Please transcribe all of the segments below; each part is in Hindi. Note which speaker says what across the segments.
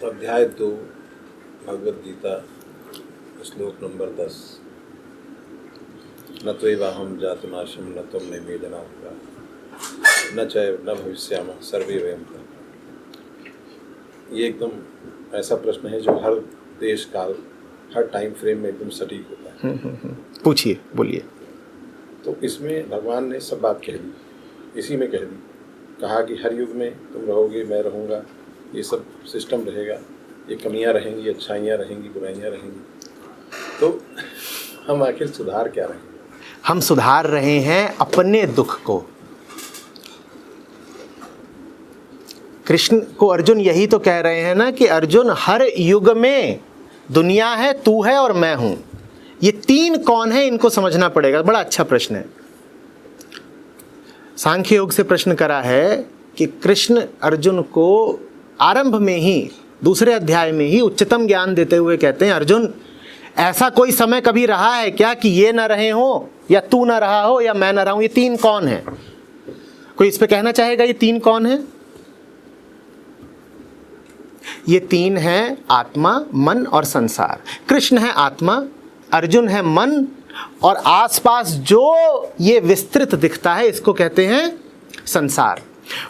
Speaker 1: अध्याय 2 भगवद गीता श्लोक नंबर 10। न त्वेवाहं जातुनाशं न त्वं मे वेदनापरा न च न भविष्यामः सर्वे वयं तथा। ये एकदम ऐसा प्रश्न है जो हर देश काल हर टाइम फ्रेम में एकदम सटीक होता है।
Speaker 2: पूछिए, बोलिए।
Speaker 1: तो इसमें भगवान ने सब बात कह दी, इसी में कह दी। कहा कि हर युग में तुम रहोगे, मैं रहूँगा, ये सब सिस्टम रहेगा, ये कमियां रहेंगी, अच्छाइयाँ रहेंगी, बुराइयाँ रहेंगी। तो हम आखिर सुधार क्या रहे हैं?
Speaker 2: हम सुधार रहे हैं अपने दुख को। कृष्ण को अर्जुन यही तो कह रहे हैं ना कि अर्जुन, हर युग में दुनिया है, तू है और मैं हूं। ये तीन कौन है, इनको समझना पड़ेगा। बड़ा अच्छा प्रश्न है। सांख्य योग से प्रश्न करा है कि कृष्ण अर्जुन को आरंभ में ही, दूसरे अध्याय में ही उच्चतम ज्ञान देते हुए कहते हैं, अर्जुन ऐसा कोई समय कभी रहा है क्या कि ये ना रहे हो, या तू ना रहा हो, या मैं ना रहा हूं। ये तीन कौन है? कोई इस पे कहना चाहेगा ये तीन कौन है? ये तीन है आत्मा, मन और संसार। कृष्ण है आत्मा, अर्जुन है मन, और आसपास जो ये विस्तृत दिखता है इसको कहते हैं संसार।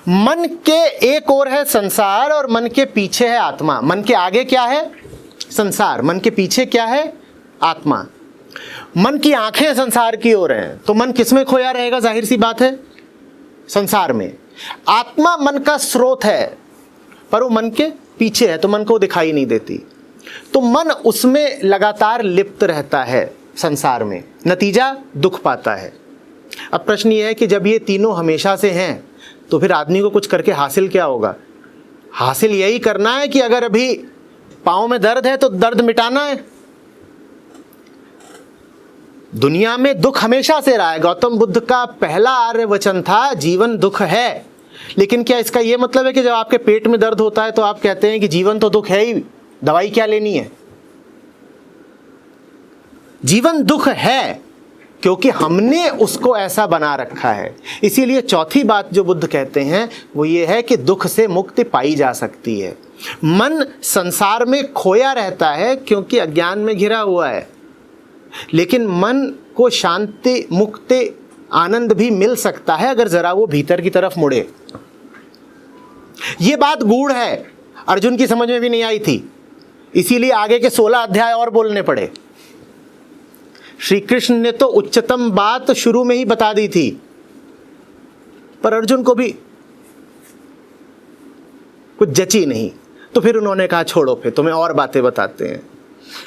Speaker 2: मन के एक ओर है संसार और मन के पीछे है आत्मा। मन के आगे क्या है? संसार। मन के पीछे क्या है? आत्मा। मन की आंखें संसार की ओर हैं, तो मन किस में खोया रहेगा? जाहिर सी बात है, संसार में। आत्मा मन का स्रोत है, पर वो मन के पीछे है, तो मन को दिखाई नहीं देती। तो मन उसमें लगातार लिप्त रहता है संसार में, नतीजा दुख पाता है। अब प्रश्न ये है कि जब ये तीनों हमेशा से हैं, तो फिर आदमी को कुछ करके हासिल क्या होगा? हासिल यही करना है कि अगर अभी पाँव में दर्द है तो दर्द मिटाना है। दुनिया में दुख हमेशा से रहा है। गौतम बुद्ध का पहला आर्य वचन था, जीवन दुख है। लेकिन क्या इसका यह मतलब है कि जब आपके पेट में दर्द होता है तो आप कहते हैं कि जीवन तो दुख है ही, दवाई क्या लेनी है? जीवन दुख है क्योंकि हमने उसको ऐसा बना रखा है। इसीलिए चौथी बात जो बुद्ध कहते हैं वो ये है कि दुख से मुक्ति पाई जा सकती है। मन संसार में खोया रहता है क्योंकि अज्ञान में घिरा हुआ है, लेकिन मन को शांति, मुक्ति, आनंद भी मिल सकता है अगर जरा वो भीतर की तरफ मुड़े। ये बात गूढ़ है, अर्जुन की समझ में भी नहीं आई थी, इसीलिए आगे के 16 अध्याय और बोलने पड़े। श्री कृष्ण ने तो उच्चतम बात शुरू में ही बता दी थी, पर अर्जुन को भी कुछ जची नहीं। तो फिर उन्होंने कहा छोड़ो, फिर तुम्हें और बातें बताते हैं।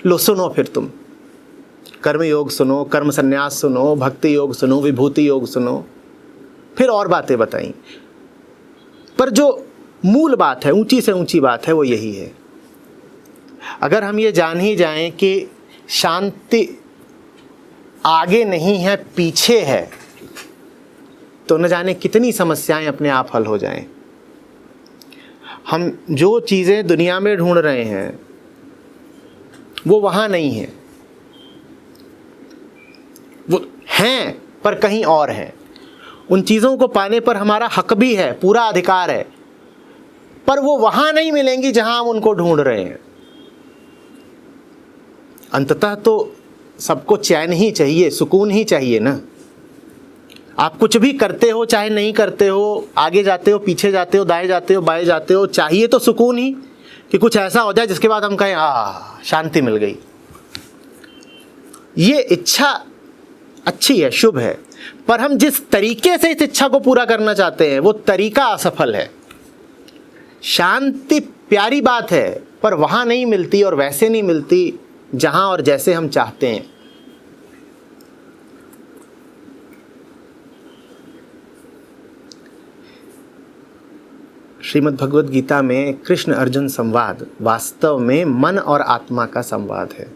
Speaker 2: लो सुनो, फिर तुम कर्म योग सुनो, कर्म संन्यास सुनो, भक्ति योग सुनो, विभूति योग सुनो। फिर और बातें बताई, पर जो मूल बात है, ऊंची से ऊंची बात है, वो यही है। अगर हम ये जान ही जाएं कि शांति आगे नहीं है, पीछे है, तो न जाने कितनी समस्याएं अपने आप हल हो जाएं। हम जो चीज़ें दुनिया में ढूंढ रहे हैं वो वहाँ नहीं है, वो हैं पर कहीं और हैं। उन चीज़ों को पाने पर हमारा हक भी है, पूरा अधिकार है, पर वो वहाँ नहीं मिलेंगी जहाँ हम उनको ढूंढ रहे हैं। अंततः तो सबको चैन ही चाहिए, सुकून ही चाहिए ना। आप कुछ भी करते हो चाहे नहीं करते हो, आगे जाते हो, पीछे जाते हो, दाएं जाते हो, बाएं जाते हो, चाहिए तो सुकून ही कि कुछ ऐसा हो जाए जिसके बाद हम कहें शांति मिल गई। ये इच्छा अच्छी है, शुभ है, पर हम जिस तरीके से इस इच्छा को पूरा करना चाहते हैं वो तरीका असफल है। शांति प्यारी बात है, पर वहां नहीं मिलती और वैसे नहीं मिलती जहां और जैसे हम चाहते हैं। श्रीमद् भगवद गीता में कृष्ण अर्जुन संवाद वास्तव में मन और आत्मा का संवाद है।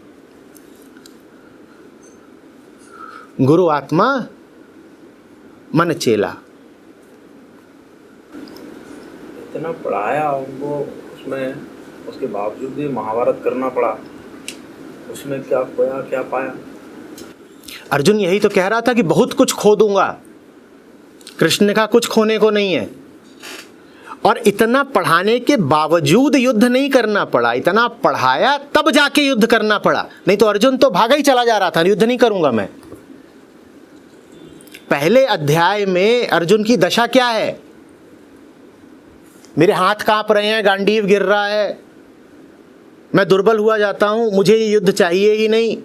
Speaker 2: गुरु आत्मा, मन चेला।
Speaker 3: इतना पढ़ाया उनको, उसमें उसके बावजूद भी महाभारत करना पड़ा। उसमें क्या खोया, क्या पाया?
Speaker 2: अर्जुन यही तो कह रहा था कि बहुत कुछ खो दूंगा। कृष्ण ने कहा कुछ खोने को नहीं है। और इतना पढ़ाने के बावजूद युद्ध नहीं करना पड़ा, इतना पढ़ाया तब जाके युद्ध करना पड़ा, नहीं तो अर्जुन तो भागा ही चला जा रहा था, युद्ध नहीं करूंगा मैं। पहले अध्याय में अर्जुन की दशा क्या है? मेरे हाथ कांप रहे हैं, गांडीव गिर रहा है, मैं दुर्बल हुआ जाता हूं, मुझे ये युद्ध चाहिए ही नहीं,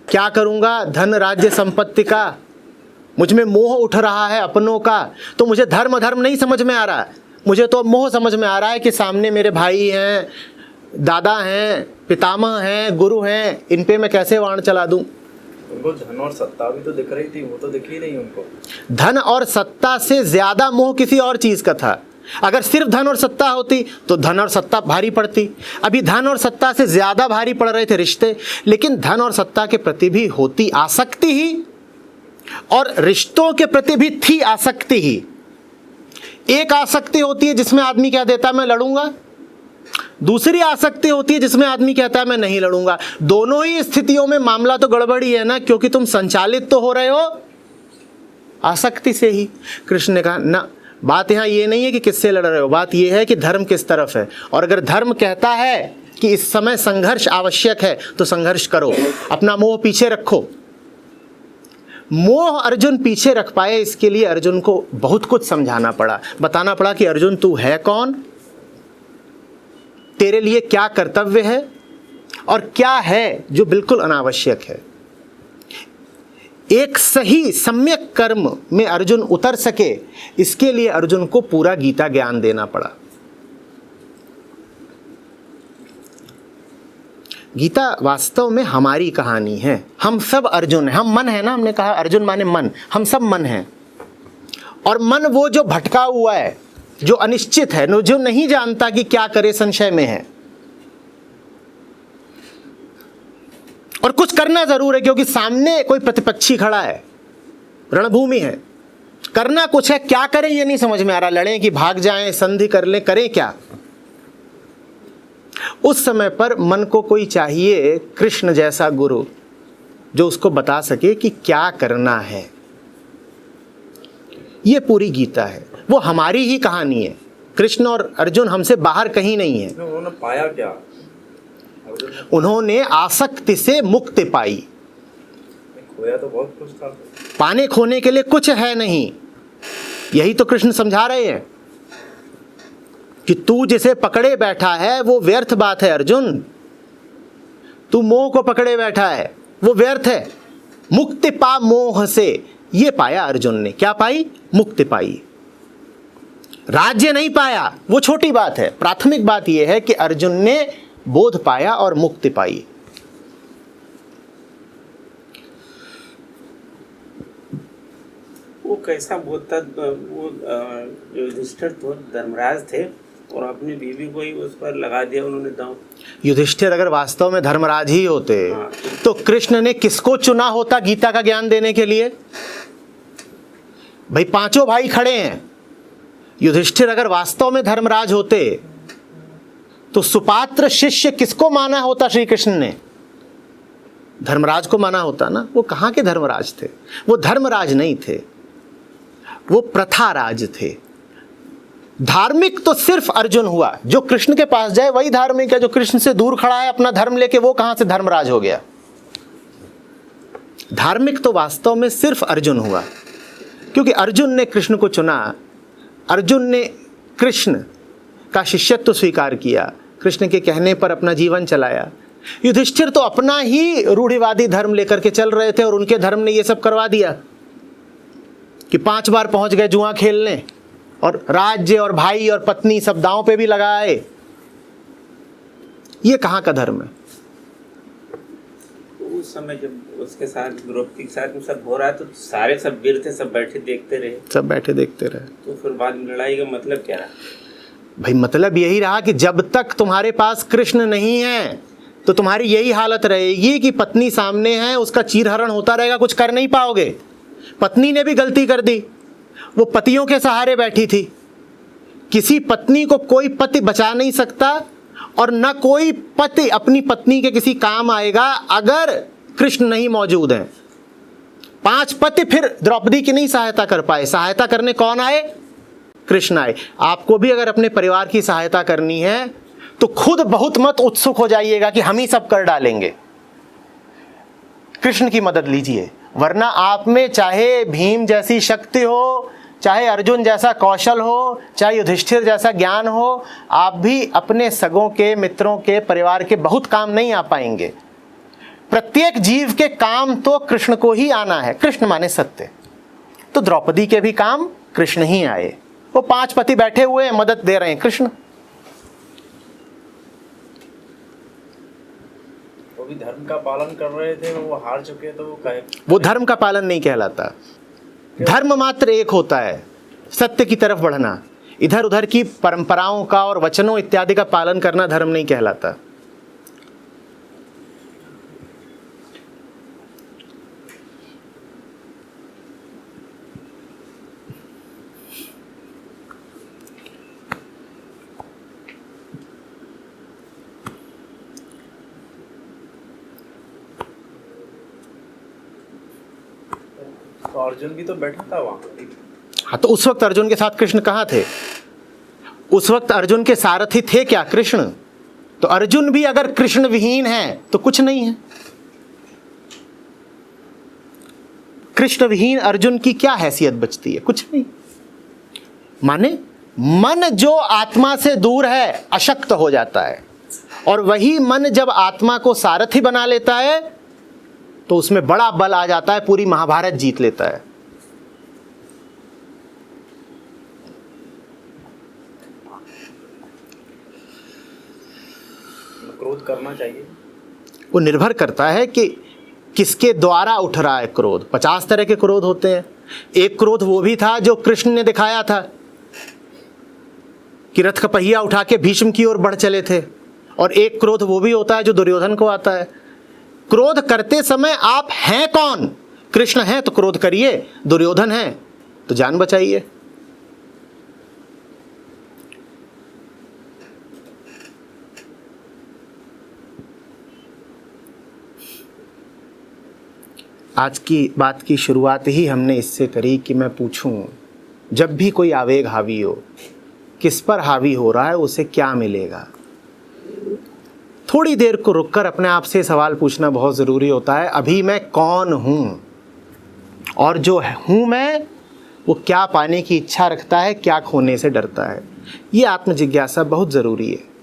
Speaker 2: क्या करूंगा, धन राज्य संपत्ति का, मुझ में मोह उठ रहा है अपनों का। तो मुझे धर्म धर्म नहीं समझ में आ रहा है, मुझे तो मोह समझ में आ रहा है कि सामने मेरे भाई हैं, दादा हैं, पितामह हैं, गुरु हैं, इन पे मैं कैसे वाण चला दूं।
Speaker 3: उनको धन और सत्ता भी तो दिख रही थी, वो तो दिखी ही नहीं उनको।
Speaker 2: धन और सत्ता से ज्यादा मोह किसी और चीज का था। अगर सिर्फ धन और सत्ता होती तो धन और सत्ता भारी पड़ती। अभी धन और सत्ता से ज्यादा भारी पड़ रहे थे रिश्ते, लेकिन धन और सत्ता के प्रति भी होती आसक्ति ही, और रिश्तों के प्रति भी थी आसक्ति ही। एक आसक्ति होती है जिसमें आदमी क्या देता है, मैं लड़ूंगा, दूसरी आसक्ति होती है जिसमें आदमी कहता है मैं नहीं लड़ूंगा। दोनों ही स्थितियों में मामला तो गड़बड़ी है ना, क्योंकि तुम संचालित तो हो रहे हो आसक्ति से ही। कृष्ण ने कहा ना, बात यहां ये नहीं है कि किससे लड़ रहे हो, बात यह है कि धर्म किस तरफ है। और अगर धर्म कहता है कि इस समय संघर्ष आवश्यक है तो संघर्ष करो, अपना मोह पीछे रखो। मोह अर्जुन पीछे रख पाए, इसके लिए अर्जुन को बहुत कुछ समझाना पड़ा, बताना पड़ा कि अर्जुन तू है कौन, तेरे लिए क्या कर्तव्य है और क्या है जो बिल्कुल अनावश्यक है। एक सही सम्यक कर्म में अर्जुन उतर सके, इसके लिए अर्जुन को पूरा गीता ज्ञान देना पड़ा। गीता वास्तव में हमारी कहानी है, हम सब अर्जुन हैं, हम मन है ना, हमने कहा अर्जुन माने मन, हम सब मन हैं। और मन वो जो भटका हुआ है, जो अनिश्चित है, जो नहीं जानता कि क्या करे, संशय में है। और कुछ करना जरूर है क्योंकि सामने कोई प्रतिपक्षी खड़ा है, रणभूमि है, करना कुछ है, क्या करें ये नहीं समझ में आ रहा, लड़ें कि भाग जाएं, संधि कर लें, करें क्या। उस समय पर मन को कोई चाहिए कृष्ण जैसा गुरु जो उसको बता सके कि क्या करना है। ये पूरी गीता है, वो हमारी ही कहानी है। कृष्ण और अर्जुन हमसे बाहर कहीं नहीं है।
Speaker 3: उन्होंने पाया क्या?
Speaker 2: उन्होंने आसक्ति से मुक्ति पाई।
Speaker 3: खोया तो बहुत कुछ था,
Speaker 2: पाने खोने के लिए कुछ है नहीं। यही तो कृष्ण समझा रहे हैं कि तू जिसे पकड़े बैठा है वो व्यर्थ बात है अर्जुन, तू मोह को पकड़े बैठा है वो व्यर्थ है। मुक्ति पा मोह से, ये पाया अर्जुन ने। क्या पाई? मुक्ति पाई। राज्य नहीं पाया, वो छोटी बात है। प्राथमिक बात यह है कि अर्जुन ने बोध पाया और मुक्ति पाई।
Speaker 4: वो कैसा बोध था? वो जो युधिष्ठिर तो धर्मराज थे और अपनी बीवी को ही उस पर लगा दिया उन्होंने दांव।
Speaker 2: युधिष्ठिर अगर वास्तव में धर्मराज ही होते तो कृष्ण ने किसको चुना होता गीता का ज्ञान देने के लिए? भाई पांचों भाई खड़े हैं। युधिष्ठिर अगर वास्तव में धर्मराज होते तो सुपात्र शिष्य किसको माना होता? श्री कृष्ण ने धर्मराज को माना होता ना। वो कहां के धर्मराज थे? वो धर्मराज नहीं थे, वो प्रथाराज थे। धार्मिक तो सिर्फ अर्जुन हुआ। जो कृष्ण के पास जाए वही धार्मिक है। जो कृष्ण से दूर खड़ा है अपना धर्म लेके, वो कहां से धर्मराज हो गया? धार्मिक तो वास्तव में सिर्फ अर्जुन हुआ, क्योंकि अर्जुन ने कृष्ण को चुना। अर्जुन ने कृष्ण का शिष्यत्व स्वीकार किया, कृष्ण के कहने पर अपना जीवन चलाया। युधिष्ठिर तो अपना ही रूढ़िवादी धर्म लेकर के चल रहे थे और उनके धर्म ने ये सब करवा दिया कि 5 बार पहुंच गए जुआ खेलने, और राज्य और भाई और पत्नी सब दांव पे भी लगाए। ये कहां का धर्म है?
Speaker 4: उस समय जब उसके साथ द्रौपदी के साथ में सब हो रहा है तो सारे सब वीर थे, सब बैठे देखते रहे।
Speaker 2: सब बैठे देखते रहे।
Speaker 4: तो फिर बाद में लड़ाई का मतलब क्या रहा?
Speaker 2: भाई मतलब यही रहा कि जब तक तुम्हारे पास कृष्ण नहीं है तो तुम्हारी यही हालत रहेगी कि पत्नी सामने है, उसका चीरहरण होता रहेगा, कुछ कर नहीं पाओगे। पत्नी ने भी गलती कर दी, वो पतियों के सहारे बैठी थी। किसी पत्नी को कोई पति बचा नहीं सकता और न कोई पति अपनी पत्नी के किसी काम आएगा अगर कृष्ण नहीं मौजूद हैं। 5 पति फिर द्रौपदी की नहीं सहायता कर पाए। सहायता करने कौन आए? कृष्ण आए। आपको भी अगर अपने परिवार की सहायता करनी है तो खुद बहुत मत उत्सुक हो जाइएगा कि हम ही सब कर डालेंगे, कृष्ण की मदद लीजिए। वरना आप में चाहे भीम जैसी शक्ति हो, चाहे अर्जुन जैसा कौशल हो, चाहे युधिष्ठिर जैसा ज्ञान हो, आप भी अपने सगों के, मित्रों के, परिवार के बहुत काम नहीं आ पाएंगे। प्रत्येक जीव के काम तो कृष्ण को ही आना है, कृष्ण माने सत्य। तो द्रौपदी के भी काम कृष्ण ही आए। वो 5 पति बैठे हुए हैं, मदद दे रहे हैं कृष्ण।
Speaker 3: वो भी धर्म का पालन कर रहे थे, वो हार चुके तो वो कहे
Speaker 2: वो धर्म का पालन नहीं कहलाता। धर्म मात्र एक होता है, सत्य की तरफ बढ़ना। इधर उधर की परंपराओं का और वचनों इत्यादि का पालन करना धर्म नहीं कहलाता।
Speaker 3: तो अर्जुन भी तो बैठा था वहाँ।
Speaker 2: हाँ, तो उस वक्त अर्जुन के साथ कृष्ण कहाँ थे? उस वक्त अर्जुन के सारथी थे क्या? कृष्ण। तो अर्जुन भी अगर कृष्ण विहीन है तो कुछ नहीं है। कृष्ण विहीन अर्जुन की क्या हैसियत बचती है? कुछ नहीं। माने मन जो आत्मा से दूर है अशक्त हो जाता है, और वही मन जब आत्मा को सारथी बना लेता है तो उसमें बड़ा बल आ जाता है, पूरी महाभारत जीत लेता है।
Speaker 3: क्रोध करना चाहिए।
Speaker 2: वो निर्भर करता है कि किसके द्वारा उठ रहा है क्रोध। 50 तरह के क्रोध होते हैं। एक क्रोध वो भी था जो कृष्ण ने दिखाया था कि रथ का पहिया उठा के भीष्म की ओर बढ़ चले थे, और एक क्रोध वो भी होता है जो दुर्योधन को आता है। क्रोध करते समय आप हैं कौन? कृष्ण हैं तो क्रोध करिए, दुर्योधन हैं तो जान बचाइए। आज की बात की शुरुआत ही हमने इससे करी कि मैं पूछूं, जब भी कोई आवेग हावी हो, किस पर हावी हो रहा है, उसे क्या मिलेगा? थोड़ी देर को रुककर अपने आप से सवाल पूछना बहुत ज़रूरी होता है। अभी मैं कौन हूँ, और जो हूँ मैं वो क्या पाने की इच्छा रखता है, क्या खोने से डरता है? ये आत्मजिज्ञासा बहुत ज़रूरी है।